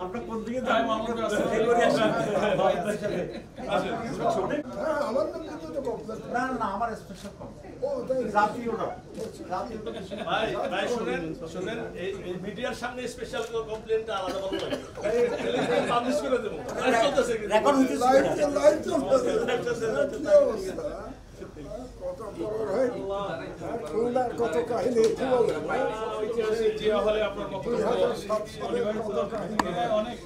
আমরা কোন দিকে যাই মামলার ব্যবস্থা করে আসি হ্যাঁ আমার নাম কিন্তু তো কমপ্লেন না না আমার স্পেশাল কমপ্লেন ও তাই জাতীয়টা ভাই ভাই শুনেন এই মিডিয়ার সামনে স্পেশাল কমপ্লেনটা আলাদা বলবো পাবলিশ করে দেব রেকর্ড হইছে লাইভ চলছে কত বড় হয় খুলনার কত কাহিনী কি বলেন জি হলে আপনার মত অনেক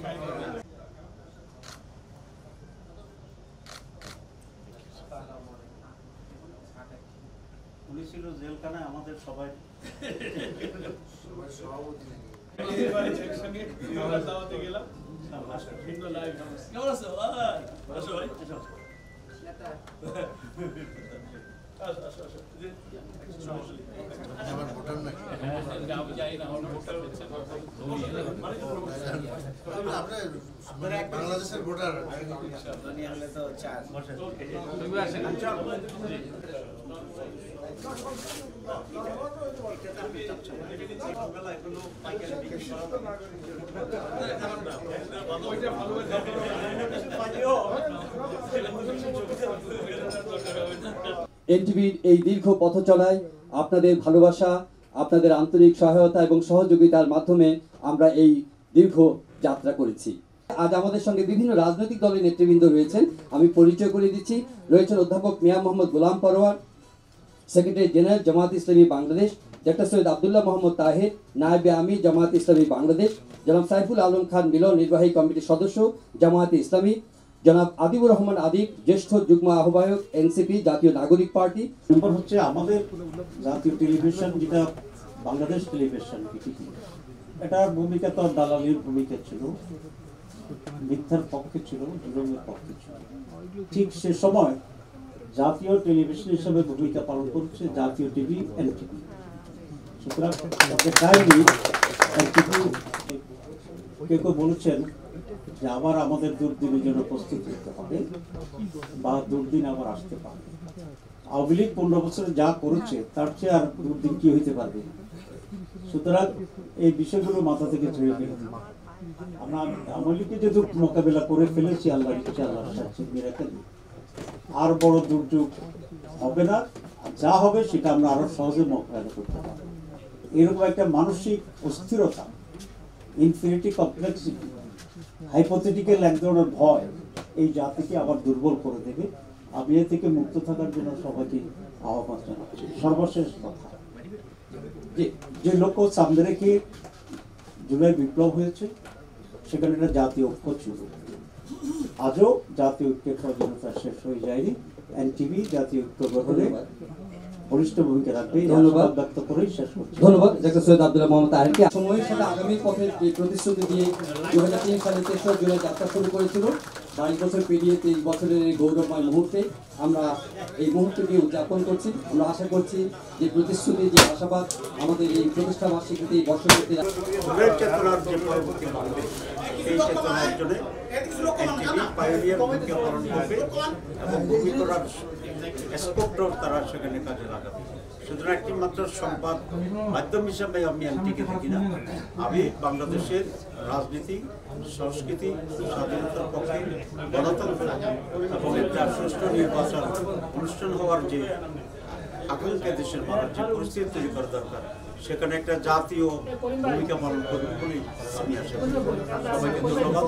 পুলিশ ছিল জেলখানায় আমাদের সবাই গেলাম কেমন আছো ভাই আমার ভোটার নাকি বাংলাদেশের ভোটার এনটিভির এই দীর্ঘ পথ চলায় আপনাদের ভালোবাসা, আপনাদের আন্তরিক সহায়তা এবং সহযোগিতার মাধ্যমে আমরা এই দীর্ঘ যাত্রা করেছি। আজ আমাদের সঙ্গে বিভিন্ন রাজনৈতিক দলের নেতৃবৃন্দ রয়েছেন, আমি পরিচয় করে দিচ্ছি। রয়েছেন অধ্যাপক মিয়া মোহাম্মদ গোলাম পরোয়ার, সেক্রেটারি জেনারেল জামায়াত ইসলামী বাংলাদেশ, ডক্টর সৈয়দ আব্দুল্লাহ মোহাম্মদ তাহের, নায়েবে আমির জামায়াত ইসলামী বাংলাদেশ, জনাব সাইফুল আলম খান মিলন নির্বাহী কমিটির সদস্য জামায়াত ইসলামী, জনাব আদিবুর রহমান আদিব জ্যেষ্ঠ যুগ্ম আহ্বায়ক এনসিপি জাতীয় নাগরিক পার্টি। নম্বর হচ্ছে আমাদের জাতীয় টেলিভিশন যেটা বাংলাদেশ টেলিভিশন বিটিভি, এটার ভূমিকা তো দালালির ভূমিকা ছিল, মিথ্যার পক্ষে ছিল, জুলুমের পক্ষে ছিল। ঠিক সে সময় জাতীয় টেলিভিশন হিসেবে ভূমিকা পালন করছে জাতীয় টিভি এনটিভি। সুতরাং কেউ কেউ বলেছেন যে আবার আমাদের দুর্দিনের জন্য প্রস্তুত হতে হবে বা দুর্দিন আবার আসতে পারে। আওয়ামী লীগ 15 বছরে যা করেছে তার চেয়ে আর দুর্দিন কি হইতে পারবে। সুতরাং এই বিষয়গুলো মাথা থেকে ঝেড়ে ফেলতে আমরা আওয়ামী লীগকে যদি মোকাবেলা করে ফেলেছি, আল্লাহর কাছে আল্লাহর সাথে মিরাকেল আর বড় দুর্যোগ হবে না, যা হবে সেটা আমরা আরো সহজে মোকাবেলা করতে পারবো। এরকম একটা মানসিক অস্থিরতা, ইনফিনিটি কমপ্লেক্সিটি, হাইপোথেটিক্যাল এক ধরনের ভয় এই জাতিকে আবার দুর্বল করে দেবে। আমি এ থেকে মুক্ত থাকার জন্য সবাইকে আহ্বান জানাচ্ছি। সর্বশেষ কথা, যে লক্ষ্য সামনে রেখে জুলাই বিপ্লব হয়েছে, সেখানে একটা জাতীয় ঐক্য ছিল। আজও জাতীয় ঐক্যের প্রয়োজনীয়তা শেষ হয়ে যায়নি। এনটিভি জাতীয় ঐক্য গঠনে বলিষ্ঠ ভূমিকা রাখবে। ধন্যবাদ ব্যক্ত করেই শেষ করছি। ধন্যবাদ ডক্টর সৈয়দ আব্দুল্লাহ মোহাম্মদ তাহেরকে। সময়ের সাথে আগামী পথের যে প্রতিশ্রুতি দিয়ে 2003 সালে 3রা জুলাই যাত্রা শুরু করেছিল, 22 বছর পেরিয়ে 23 বছরের এই গৌরবময় মুহূর্তে আমরা এই মুহূর্তটি উদযাপন করছি। আমরা আশা করছি যে প্রতিশ্রুতি, যে আশাবাদ আমাদের এই প্রতিষ্ঠা বার্ষিকীতে এই বছরটিতে চেতনার যে পরবর্তী বাংলাদেশ, এই চেতনা অর্জনে এনটিভি পাইওনিয়ার ভূমিকা পালন করবে এবং ভূমিকার স্পেক্টর তারা সেখানে কাজে লাগাবে। সুতরাং একটি মাত্র সংবাদ মাধ্যম হিসাবে আমি এনটিকে দেখি না, আমি বাংলাদেশের রাজনীতি, সংস্কৃতি, স্বাধীনতার পক্ষে, গণতন্ত্র এবং একটা সুষ্ঠু নির্বাচন অনুষ্ঠান হওয়ার যে আকাঙ্ক্ষা দেশের মানুষ যে পরিস্থিতি তৈরি করা দরকার, সেখানে একটা জাতীয় ভূমিকা পালন করবে বলেই আমি আশা করি। সবাইকে ধন্যবাদ।